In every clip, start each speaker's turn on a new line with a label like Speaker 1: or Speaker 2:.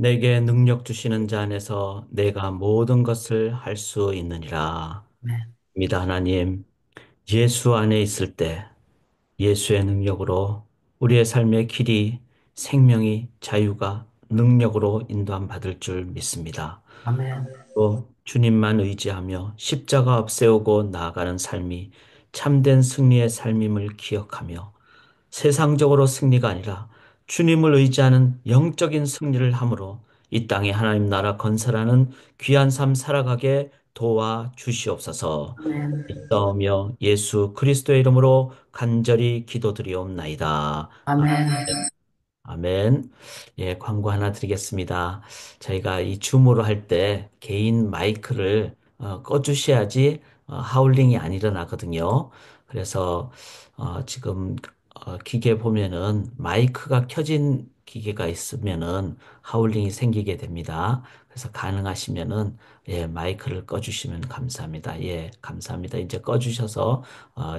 Speaker 1: 내게 능력 주시는 자 안에서 내가 모든 것을 할 수 있느니라.
Speaker 2: 아멘.
Speaker 1: 입니다, 하나님. 예수 안에 있을 때 예수의 능력으로 우리의 삶의 길이, 생명이, 자유가 능력으로 인도함 받을 줄 믿습니다.
Speaker 2: 아멘.
Speaker 1: 또 주님만 의지하며 십자가 앞세우고 나아가는 삶이 참된 승리의 삶임을 기억하며 세상적으로 승리가 아니라 주님을 의지하는 영적인 승리를 함으로 이 땅에 하나님 나라 건설하는 귀한 삶 살아가게 도와 주시옵소서.
Speaker 2: 아멘.
Speaker 1: 믿사오며 예수 그리스도의 이름으로 간절히 기도드리옵나이다.
Speaker 2: 아멘.
Speaker 1: 아멘. 예, 광고 하나 드리겠습니다. 저희가 이 줌으로 할 때 개인 마이크를 꺼주셔야지 하울링이 안 일어나거든요. 그래서 지금 기계 보면은 마이크가 켜진 기계가 있으면은 하울링이 생기게 됩니다. 그래서 가능하시면은 예, 마이크를 꺼주시면 감사합니다. 예, 감사합니다. 이제 꺼주셔서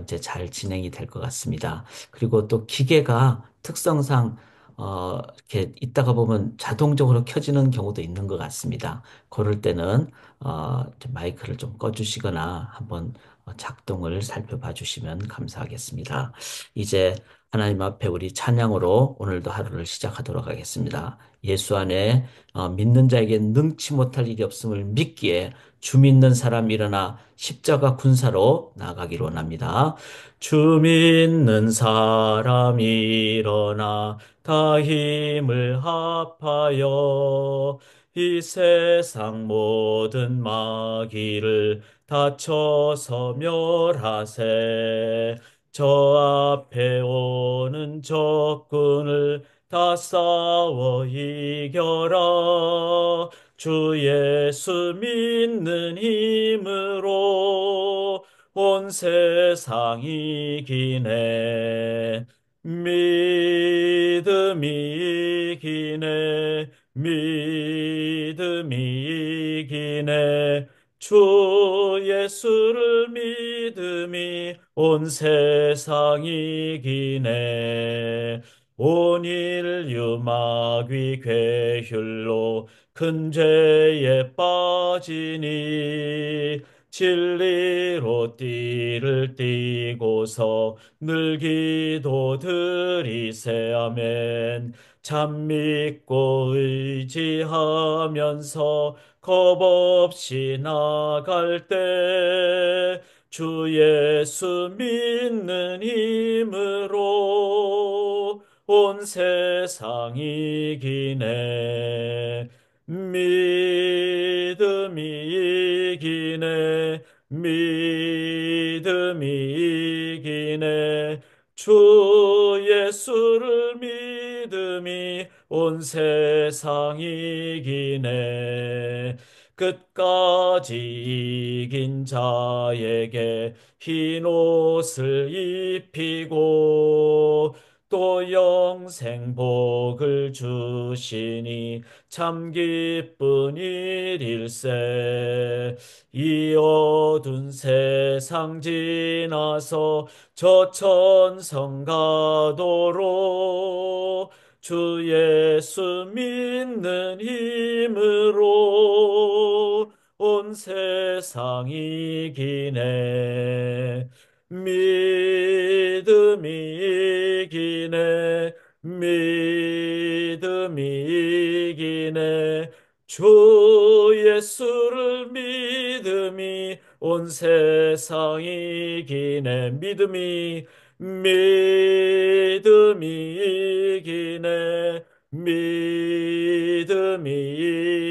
Speaker 1: 이제 잘 진행이 될 것 같습니다. 그리고 또 기계가 특성상 이렇게 있다가 보면 자동적으로 켜지는 경우도 있는 것 같습니다. 그럴 때는, 좀 마이크를 좀 꺼주시거나 한번 작동을 살펴봐 주시면 감사하겠습니다. 이제 하나님 앞에 우리 찬양으로 오늘도 하루를 시작하도록 하겠습니다. 예수 안에 믿는 자에게 능치 못할 일이 없음을 믿기에 주 믿는 사람 일어나 십자가 군사로 나가기로 원합니다. 주 믿는 사람 일어나 다 힘을 합하여 이 세상 모든 마귀를 다쳐서 멸하세. 저 앞에 오는 적군을 다 싸워 이겨라. 주 예수 믿는 힘으로 온 세상 이기네. 믿음이 이기네. 믿음이 이기네. 주 예수를 믿음이 온 세상 이기네. 온 인류 마귀 괴휼로 큰 죄에 빠지니 진리로 띠를 띠고서 늘 기도 드리세. 아멘. 참 믿고 의지하면서 겁 없이 나갈 때 주 예수 믿는 힘으로 온 세상 이기네. 믿음이 이기네. 믿음이 이기네. 주 예수를 믿음이 온 세상 이기네. 끝까지 이긴 자에게 흰 옷을 입히고 또 영생 복을 주시니 참 기쁜 일일세. 이 어두운 세상 지나서 저 천성 가도록 주 예수 믿는 힘으로 온 세상 이기네. 믿음이 이기네. 믿음이 이기네. 주 예수를 믿음이 온 세상 이기네. 믿음이 이기네. 믿음이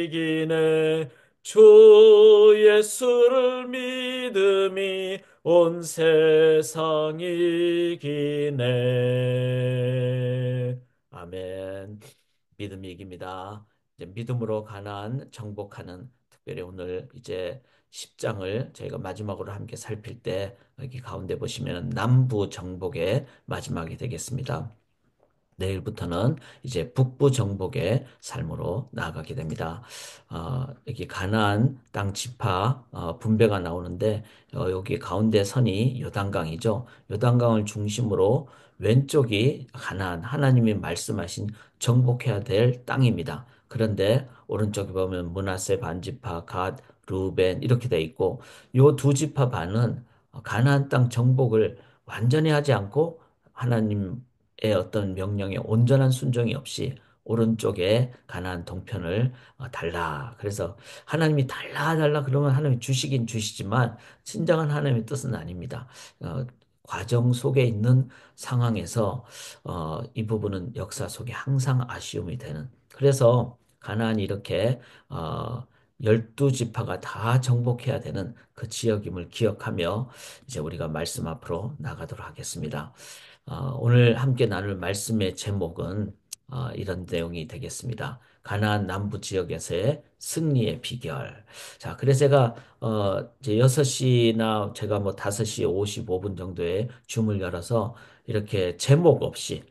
Speaker 1: 이기네. 주 예수를 믿음이 온 세상 이기네. 아멘. 믿음이 이깁니다. 이제 믿음으로 가난 정복하는 특별히 오늘 이제 10장을 저희가 마지막으로 함께 살필 때 여기 가운데 보시면 남부 정복의 마지막이 되겠습니다. 내일부터는 이제 북부 정복의 삶으로 나아가게 됩니다. 여기 가나안 땅 지파 분배가 나오는데 여기 가운데 선이 요단강이죠. 요단강을 중심으로 왼쪽이 가나안 하나님이 말씀하신 정복해야 될 땅입니다. 그런데 오른쪽에 보면 므낫세 반지파, 갓, 루벤 이렇게 돼 있고 요 두 지파 반은 가나안 땅 정복을 완전히 하지 않고 하나님의 어떤 명령에 온전한 순종이 없이 오른쪽에 가나안 동편을 달라. 그래서 하나님이 달라 그러면 하나님이 주시긴 주시지만 진정한 하나님의 뜻은 아닙니다. 어, 과정 속에 있는 상황에서 이 부분은 역사 속에 항상 아쉬움이 되는. 그래서 가나안이 이렇게 12지파가 다 정복해야 되는 그 지역임을 기억하며 이제 우리가 말씀 앞으로 나가도록 하겠습니다. 오늘 함께 나눌 말씀의 제목은 이런 내용이 되겠습니다. 가나안 남부 지역에서의 승리의 비결. 자, 그래서 제가 이제 6시나 제가 뭐 5시 55분 정도에 줌을 열어서 이렇게 제목 없이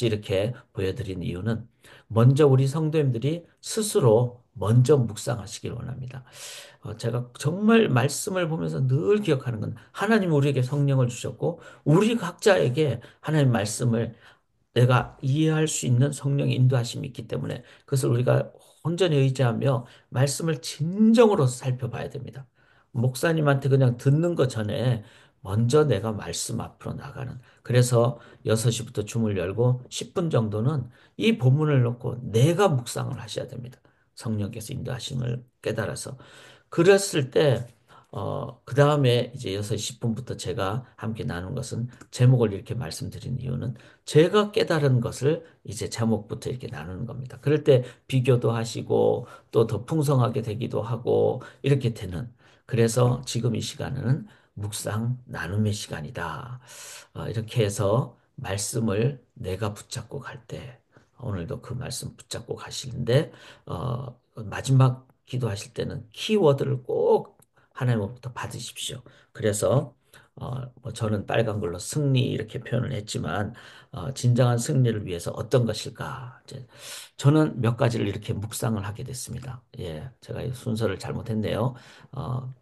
Speaker 1: 이렇게 보여드린 이유는 먼저 우리 성도님들이 스스로 먼저 묵상하시길 원합니다. 제가 정말 말씀을 보면서 늘 기억하는 건 하나님 우리에게 성령을 주셨고 우리 각자에게 하나님 말씀을 내가 이해할 수 있는 성령의 인도하심이 있기 때문에 그것을 우리가 온전히 의지하며 말씀을 진정으로 살펴봐야 됩니다. 목사님한테 그냥 듣는 것 전에 먼저 내가 말씀 앞으로 나가는. 그래서 6시부터 줌을 열고 10분 정도는 이 본문을 놓고 내가 묵상을 하셔야 됩니다. 성령께서 인도하심을 깨달아서. 그랬을 때, 그 다음에 이제 6시 10분부터 제가 함께 나눈 것은 제목을 이렇게 말씀드린 이유는 제가 깨달은 것을 이제 제목부터 이렇게 나누는 겁니다. 그럴 때 비교도 하시고 또 더 풍성하게 되기도 하고 이렇게 되는. 그래서 지금 이 시간은 묵상 나눔의 시간이다. 이렇게 해서 말씀을 내가 붙잡고 갈 때, 오늘도 그 말씀 붙잡고 가시는데, 마지막 기도하실 때는 키워드를 꼭 하나님으로부터 받으십시오. 그래서 뭐 저는 빨간 걸로 승리 이렇게 표현을 했지만 진정한 승리를 위해서 어떤 것일까? 이제 저는 몇 가지를 이렇게 묵상을 하게 됐습니다. 예, 제가 이 순서를 잘못했네요. 어,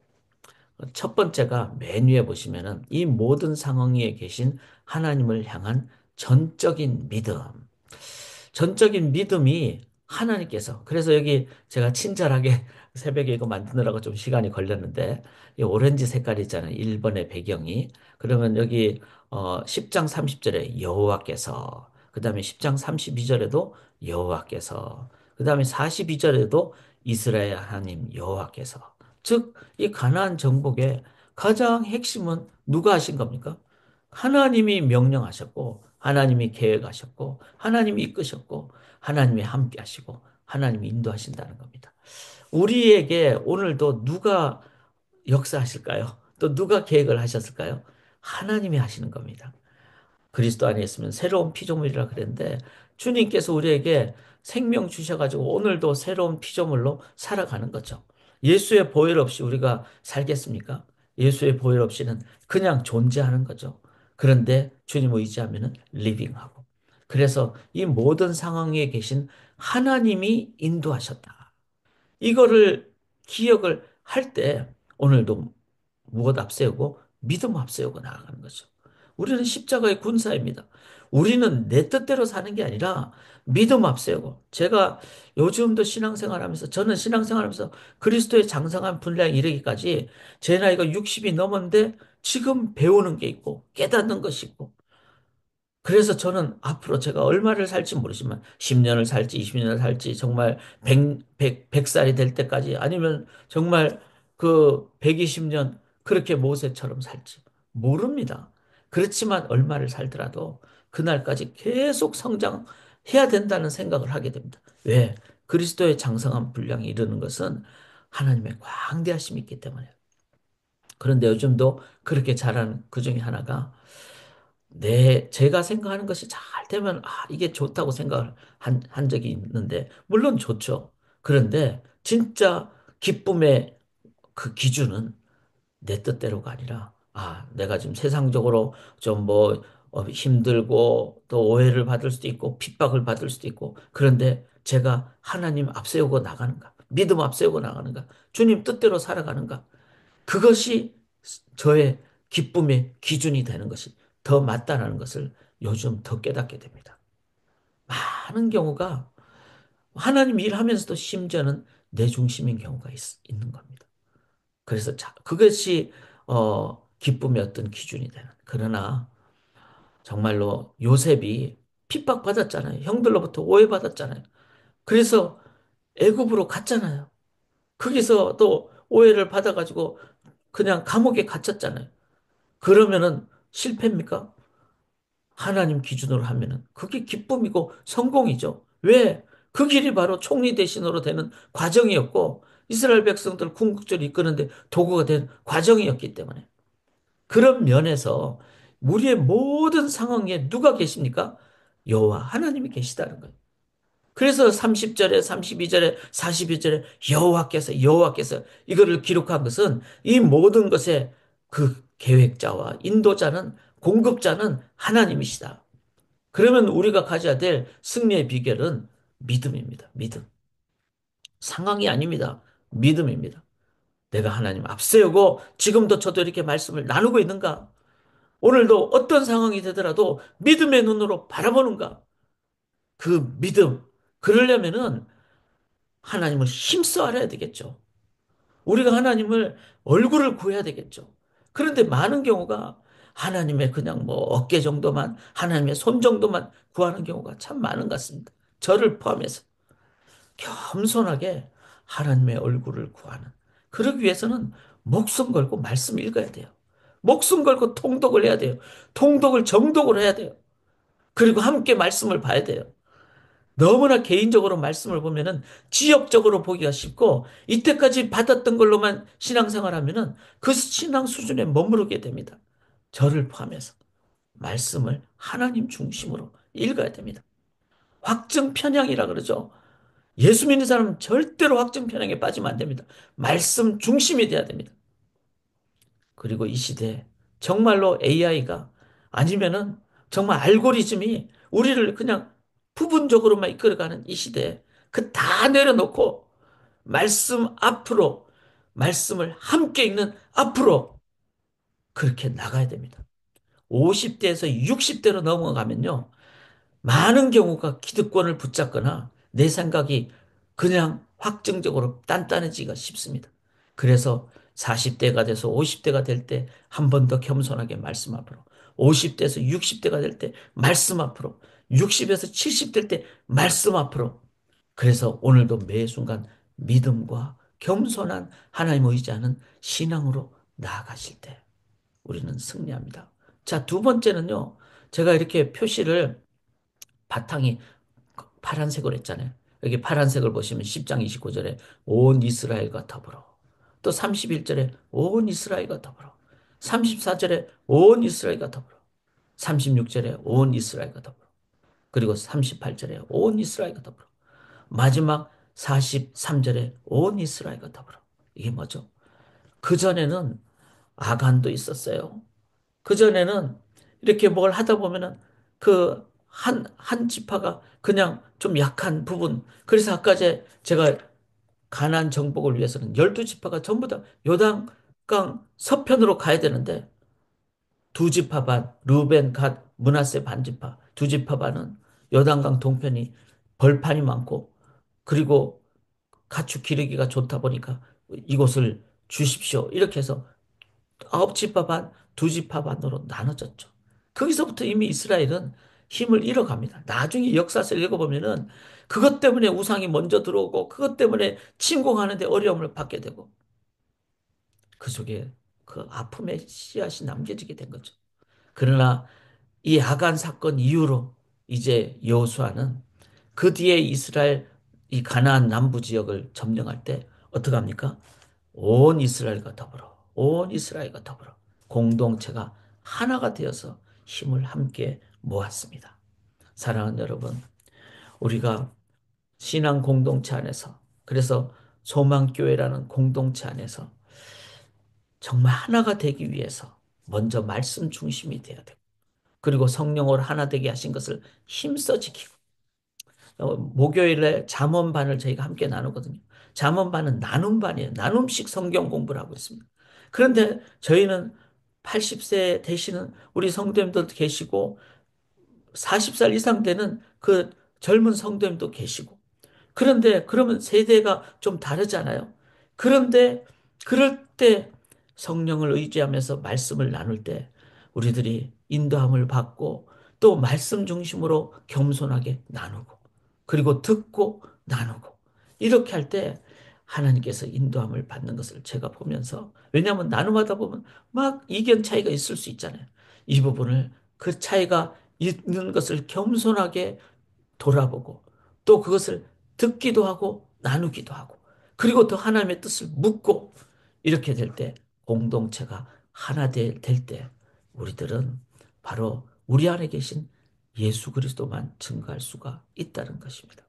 Speaker 1: 첫 번째가 맨 위에 보시면은 이 모든 상황에 계신 하나님을 향한 전적인 믿음. 전적인 믿음이 하나님께서 그래서 여기 제가 친절하게 새벽에 이거 만드느라고 좀 시간이 걸렸는데 이 오렌지 색깔 있잖아요. 1번의 배경이. 그러면 여기 10장 30절에 여호와께서 그다음에 10장 32절에도 여호와께서 그다음에 42절에도 이스라엘 하나님 여호와께서 즉 이 가나안 정복의 가장 핵심은 누가 하신 겁니까? 하나님이 명령하셨고, 하나님이 계획하셨고, 하나님이 이끄셨고, 하나님이 함께 하시고, 하나님이 인도하신다는 겁니다. 우리에게 오늘도 누가 역사하실까요? 또 누가 계획을 하셨을까요? 하나님이 하시는 겁니다. 그리스도 안에 있으면 새로운 피조물이라 그랬는데 주님께서 우리에게 생명 주셔가지고 오늘도 새로운 피조물로 살아가는 거죠. 예수의 보혈 없이 우리가 살겠습니까? 예수의 보혈 없이는 그냥 존재하는 거죠. 그런데 주님 의지하면은 리빙하고. 그래서 이 모든 상황에 계신 하나님이 인도하셨다. 이거를 기억을 할 때 오늘도 무엇 앞세우고 믿음 앞세우고 나아가는 거죠. 우리는 십자가의 군사입니다. 우리는 내 뜻대로 사는 게 아니라 믿음 앞세우고 제가 요즘도 신앙생활하면서 저는 신앙생활하면서 그리스도의 장성한 분량에 이르기까지 제 나이가 60이 넘었는데 지금 배우는 게 있고 깨닫는 것이 있고 그래서 저는 앞으로 제가 얼마를 살지 모르지만 10년을 살지 20년을 살지 정말 100살이 될 때까지 아니면 정말 그 120년 그렇게 모세처럼 살지 모릅니다. 그렇지만 얼마를 살더라도 그날까지 계속 성장해야 된다는 생각을 하게 됩니다. 왜? 그리스도의 장성한 분량에 이르는 것은 하나님의 광대하심이 있기 때문에. 그런데 요즘도 그렇게 잘하는 그 중에 하나가 제가 생각하는 것이 잘 되면, 이게 좋다고 생각을 한 적이 있는데, 물론 좋죠. 그런데 진짜 기쁨의 그 기준은 내 뜻대로가 아니라, 내가 지금 세상적으로 좀 뭐, 힘들고, 또 오해를 받을 수도 있고, 핍박을 받을 수도 있고, 그런데 제가 하나님 앞세우고 나가는가, 믿음 앞세우고 나가는가, 주님 뜻대로 살아가는가, 그것이 저의 기쁨의 기준이 되는 것이 더 맞다라는 것을 요즘 더 깨닫게 됩니다. 많은 경우가 하나님 일하면서도 심지어는 내 중심인 경우가 있는 겁니다. 그래서 그것이 기쁨의 어떤 기준이 되는. 그러나 정말로 요셉이 핍박받았잖아요. 형들로부터 오해받았잖아요. 그래서 애굽으로 갔잖아요. 거기서 또 오해를 받아가지고 그냥 감옥에 갇혔잖아요. 그러면은 실패입니까? 하나님 기준으로 하면은 그게 기쁨이고 성공이죠. 왜? 그 길이 바로 총리 대신으로 되는 과정이었고 이스라엘 백성들 궁극적으로 이끄는데 도구가 된 과정이었기 때문에 그런 면에서 우리의 모든 상황에 누가 계십니까? 여호와 하나님이 계시다는 거예요. 그래서 30절에 32절에 42절에 여호와께서 이거를 기록한 것은 이 모든 것의 그 계획자와 인도자는 공급자는 하나님이시다. 그러면 우리가 가져야 될 승리의 비결은 믿음입니다. 믿음. 상황이 아닙니다. 믿음입니다. 내가 하나님 앞세우고 지금도 저도 이렇게 말씀을 나누고 있는가? 오늘도 어떤 상황이 되더라도 믿음의 눈으로 바라보는가? 그 믿음. 그러려면은 하나님을 힘써 알아야 되겠죠. 우리가 하나님을 얼굴을 구해야 되겠죠. 그런데 많은 경우가 하나님의 그냥 뭐 어깨 정도만, 하나님의 손 정도만 구하는 경우가 참 많은 것 같습니다. 저를 포함해서. 겸손하게 하나님의 얼굴을 구하는. 그러기 위해서는 목숨 걸고 말씀 읽어야 돼요. 목숨 걸고 통독을 해야 돼요. 통독을 정독을 해야 돼요. 그리고 함께 말씀을 봐야 돼요. 너무나 개인적으로 말씀을 보면은 지역적으로 보기가 쉽고 이때까지 받았던 걸로만 신앙생활 하면은 그 신앙 수준에 머무르게 됩니다. 저를 포함해서 말씀을 하나님 중심으로 읽어야 됩니다. 확증 편향이라 그러죠. 예수 믿는 사람은 절대로 확증 편향에 빠지면 안 됩니다. 말씀 중심이 돼야 됩니다. 그리고 이 시대에 정말로 AI가 아니면은 정말 알고리즘이 우리를 그냥 부분적으로만 이끌어가는 이 시대에 그 다 내려놓고 말씀 앞으로 말씀을 함께 읽는 앞으로 그렇게 나가야 됩니다. 50대에서 60대로 넘어가면요. 많은 경우가 기득권을 붙잡거나 내 생각이 그냥 확정적으로 단단해지기가 쉽습니다. 그래서 40대가 돼서 50대가 될 때 한 번 더 겸손하게 말씀 앞으로, 50대에서 60대가 될 때 말씀 앞으로, 60에서 70 될 때 말씀 앞으로. 그래서 오늘도 매 순간 믿음과 겸손한 하나님 의지하는 신앙으로 나아가실 때 우리는 승리합니다. 자, 두 번째는요. 제가 이렇게 표시를 바탕이 파란색으로 했잖아요. 여기 파란색을 보시면 10장 29절에 온 이스라엘과 더불어. 또 31절에 온 이스라엘과 더불어. 34절에 온 이스라엘과 더불어. 36절에 온 이스라엘과 더불어. 그리고 38절에 온 이스라엘과 더불어. 마지막 43절에 온 이스라엘과 더불어. 이게 뭐죠? 그전에는 아간도 있었어요. 그전에는 이렇게 뭘 하다 보면은 그 한 지파가 그냥 좀 약한 부분. 그래서 아까 제가 가나안 정복을 위해서는 12지파가 전부 다 요단강 서편으로 가야 되는데 두 지파 반, 루벤, 갓, 므낫세 반지파, 두 지파 반은 요단강 동편이 벌판이 많고 그리고 가축 기르기가 좋다 보니까 이곳을 주십시오. 이렇게 해서 9지파 반, 2지파 반으로 나눠졌죠. 거기서부터 이미 이스라엘은 힘을 잃어갑니다. 나중에 역사서를 읽어보면은 그것 때문에 우상이 먼저 들어오고 그것 때문에 침공하는데 어려움을 받게 되고 그 속에 그 아픔의 씨앗이 남겨지게 된 거죠. 그러나 이 아간 사건 이후로 이제 여호수아는 그 뒤에 이스라엘 이 가나안 남부 지역을 점령할 때 어떻게 합니까? 온 이스라엘과 더불어 온 이스라엘과 더불어 공동체가 하나가 되어서 힘을 함께 모았습니다. 사랑하는 여러분, 우리가 신앙 공동체 안에서 그래서 소망교회라는 공동체 안에서 정말 하나가 되기 위해서 먼저 말씀 중심이 되어야 되고 그리고 성령으로 하나 되게 하신 것을 힘써 지키고 목요일에 잠언반을 저희가 함께 나누거든요. 잠언반은 나눔반이에요. 나눔식 성경 공부를 하고 있습니다. 그런데 저희는 80세 되시는 우리 성도님들도 계시고 40살 이상 되는 그 젊은 성도님도 계시고 그런데 그러면 세대가 좀 다르잖아요. 그런데 그럴 때 성령을 의지하면서 말씀을 나눌 때 우리들이 인도함을 받고 또 말씀 중심으로 겸손하게 나누고 그리고 듣고 나누고 이렇게 할 때 하나님께서 인도함을 받는 것을 제가 보면서 왜냐하면 나눔하다 보면 막 이견 차이가 있을 수 있잖아요. 이 부분을 그 차이가 있는 것을 겸손하게 돌아보고 또 그것을 듣기도 하고 나누기도 하고 그리고 더 하나님의 뜻을 묻고 이렇게 될 때 공동체가 하나 될 때 우리들은 바로 우리 안에 계신 예수 그리스도만 증거할 수가 있다는 것입니다.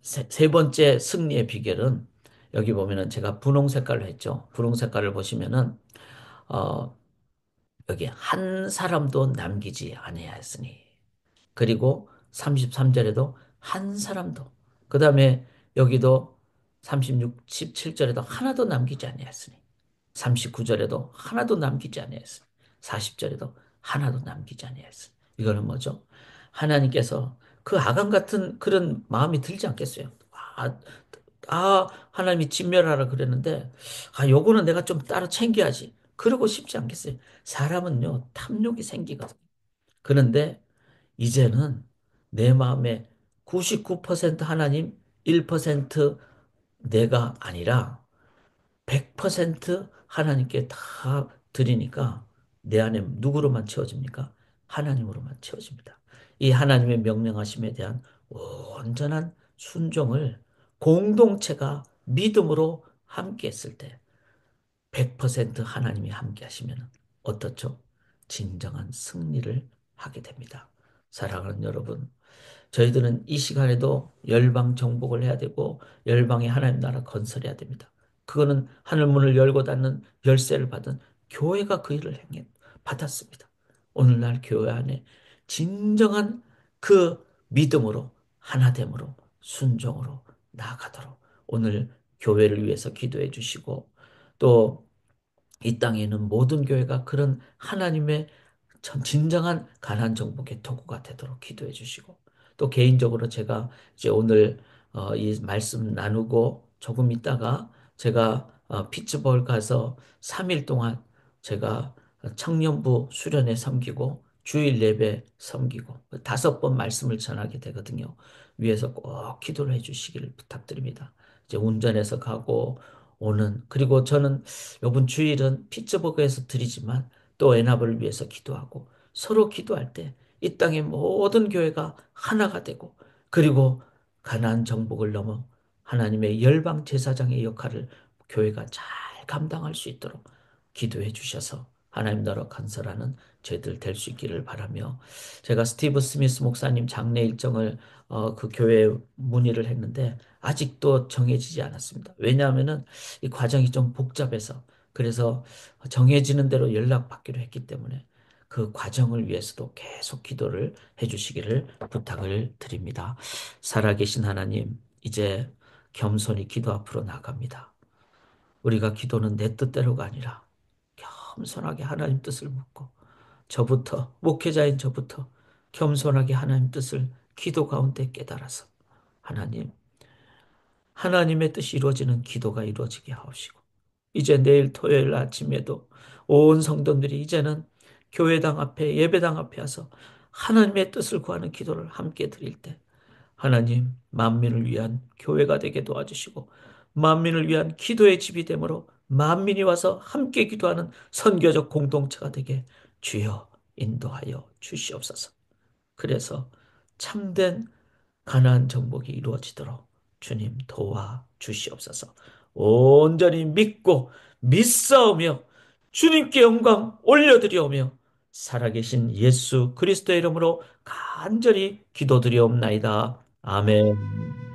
Speaker 1: 세 번째 승리의 비결은 여기 보면은 제가 분홍 색깔로 했죠. 분홍 색깔을 보시면은 어, 여기 한 사람도 남기지 아니하였으니 그리고 33절에도 한 사람도 그 다음에 여기도 36, 17절에도 하나도 남기지 아니하였으니 39절에도 하나도 남기지 아니하였으니 40절에도 하나도 남기지 아니하였으니 이거는 뭐죠? 하나님께서 그 아간 같은 그런 마음이 들지 않겠어요? 하나님이 진멸하라 그랬는데 요거는 내가 좀 따로 챙겨야지. 그러고 싶지 않겠어요? 사람은요 탐욕이 생기거든요. 그런데 이제는 내 마음에 99% 하나님, 1% 내가 아니라 100% 하나님께 다 드리니까 내 안에 누구로만 채워집니까? 하나님으로만 채워집니다. 이 하나님의 명령하심에 대한 온전한 순종을 공동체가 믿음으로 함께 했을 때 100% 하나님이 함께 하시면 어떻죠? 진정한 승리를 하게 됩니다. 사랑하는 여러분, 저희들은 이 시간에도 열방 정복을 해야 되고 열방의 하나님 나라 건설해야 됩니다. 그거는 하늘문을 열고 닫는 열쇠를 받은 교회가 그 일을 받았습니다. 오늘날 교회 안에 진정한 그 믿음으로 하나됨으로 순종으로 나아가도록 오늘 교회를 위해서 기도해 주시고 또 이 땅에 있는 모든 교회가 그런 하나님의 진정한 가난 정복의 도구가 되도록 기도해 주시고 또 개인적으로 제가 이제 오늘 이 말씀 나누고 조금 있다가 제가 피츠버그 가서 3일 동안 제가 청년부 수련회 섬기고 주일 예배 섬기고 5번 말씀을 전하게 되거든요. 위에서 꼭 기도를 해 주시기를 부탁드립니다. 이제 운전해서 가고 오는 그리고 저는 이번 주일은 피츠버그에서 드리지만 또 연합을 위해서 기도하고 서로 기도할 때 이 땅의 모든 교회가 하나가 되고 그리고 가나안 정복을 넘어 하나님의 열방 제사장의 역할을 교회가 잘 감당할 수 있도록 기도해 주셔서 하나님 나라 건설하는 저희들 될 수 있기를 바라며 제가 스티브 스미스 목사님 장례 일정을 그 교회에 문의를 했는데 아직도 정해지지 않았습니다. 왜냐하면은 이 과정이 좀 복잡해서 그래서 정해지는 대로 연락받기로 했기 때문에 그 과정을 위해서도 계속 기도를 해주시기를 부탁을 드립니다. 살아계신 하나님, 이제 겸손히 기도 앞으로 나갑니다. 우리가 기도는 내 뜻대로가 아니라 겸손하게 하나님 뜻을 묻고 저부터, 목회자인 저부터 겸손하게 하나님 뜻을 기도 가운데 깨달아서 하나님의 뜻이 이루어지는 기도가 이루어지게 하옵시고 이제 내일 토요일 아침에도 온 성도들이 이제는 교회당 앞에 예배당 앞에 와서 하나님의 뜻을 구하는 기도를 함께 드릴 때 하나님 만민을 위한 교회가 되게 도와주시고 만민을 위한 기도의 집이 되므로 만민이 와서 함께 기도하는 선교적 공동체가 되게 주여 인도하여 주시옵소서. 그래서 참된 가나안 정복이 이루어지도록 주님 도와 주시옵소서. 온전히 믿고 믿사오며 주님께 영광 올려드리오며 살아계신 예수 그리스도의 이름으로 간절히 기도드리옵나이다. 아멘.